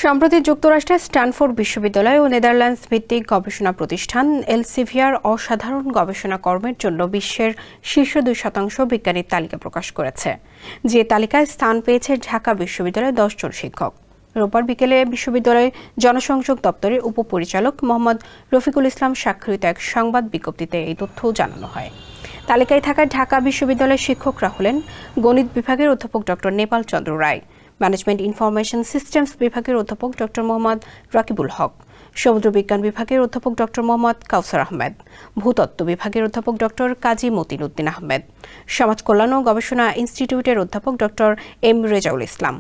সম্প্রতি যুক্তরাষ্ট্রের স্ট্যানফোর্ড বিশ্ববিদ্যালয় ও নেদারল্যান্ডস ভিত্তিক গবেষণা প্রতিষ্ঠান এলসেভিয়ার অসাধারণ গবেষণা কর্মের জন্য বিশ্বের শীর্ষ 2% বিজ্ঞানীর তালিকা প্রকাশ করেছে, যে তালিকায় স্থান পেয়েছে ঢাকা বিশ্ববিদ্যালয়ের 10 জন শিক্ষক। রোববার বিকেলে বিশ্ববিদ্যালয়ের জনসংযোগ দপ্তরের উপপরিচালক মোহাম্মদ রফিকুল ইসলাম স্বাক্ষরিত এক সংবাদ বিজ্ঞপ্তিতে এই তথ্য জানানো হয়। তালিকায় থাকা ঢাকা বিশ্ববিদ্যালয়ের শিক্ষকরা হলেন গণিত বিভাগের অধ্যাপক ডক্টর নেপাল চন্দ্র রায়, ম্যানেজমেন্ট ইনফরমেশন সিস্টেমস বিভাগের অধ্যাপক ডক্টর মোহাম্মদ রাকিবুল হক, সমুদ্র বিজ্ঞান বিভাগের অধ্যাপক ডক্টর মোহাম্মদ কাউসার আহমেদ, ভূতত্ত্ব বিভাগের অধ্যাপক ডক্টর কাজী মতিন উদ্দিন আহমেদ, সমাজ কল্যাণ ও গবেষণা ইনস্টিটিউটের অধ্যাপক ডক্টর এম রেজাউল ইসলাম,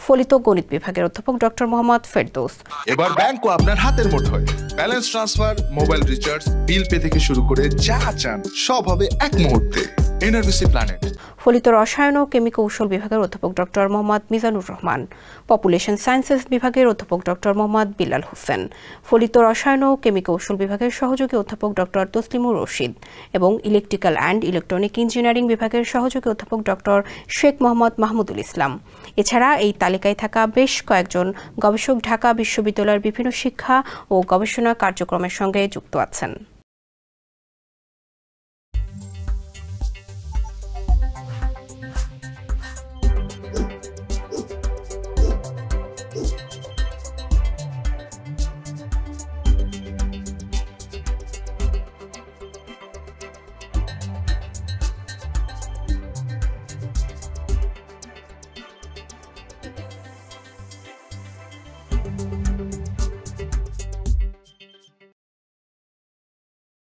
ফলিত গণিত বিভাগের অধ্যাপক ডক্টর মোহাম্মদ ফেরদৌস। এবার ব্যাংকও আপনার হাতের মুঠোয়। Balance transfer, mobile recharge, bill pay থেকে শুরু করে যা চান সব হবে এক মুহূর্তে। NRBC planet. ফলিত রসায়ন ও কেমিকৌশল বিভাগের অধ্যাপক doctor Mohammad Mizanur Rahman, population sciences বিভাগের অধ্যাপক ডক্টর মোহাম্মদ বিলাল হোসেন, ফলিত রসায়ন ও কেমিকৌশল বিভাগের সহযোগী অধ্যাপক ডক্টর তসলিমুর রশিদ এবং ইলেকট্রিক্যাল অ্যান্ড ইলেকট্রনিক ইঞ্জিনিয়ারিং বিভাগের সহযোগী অধ্যাপক ডক্টর শেখ মোহাম্মদ মাহমুদুল ইসলাম। এছাড়া এই তালিকায় থাকা বেশ কয়েকজন গবেষক ঢাকা বিশ্ববিদ্যালয়ের বিভিন্ন শিক্ষা ও গবেষণা কার্যক্রমের সঙ্গে যুক্ত আছেন।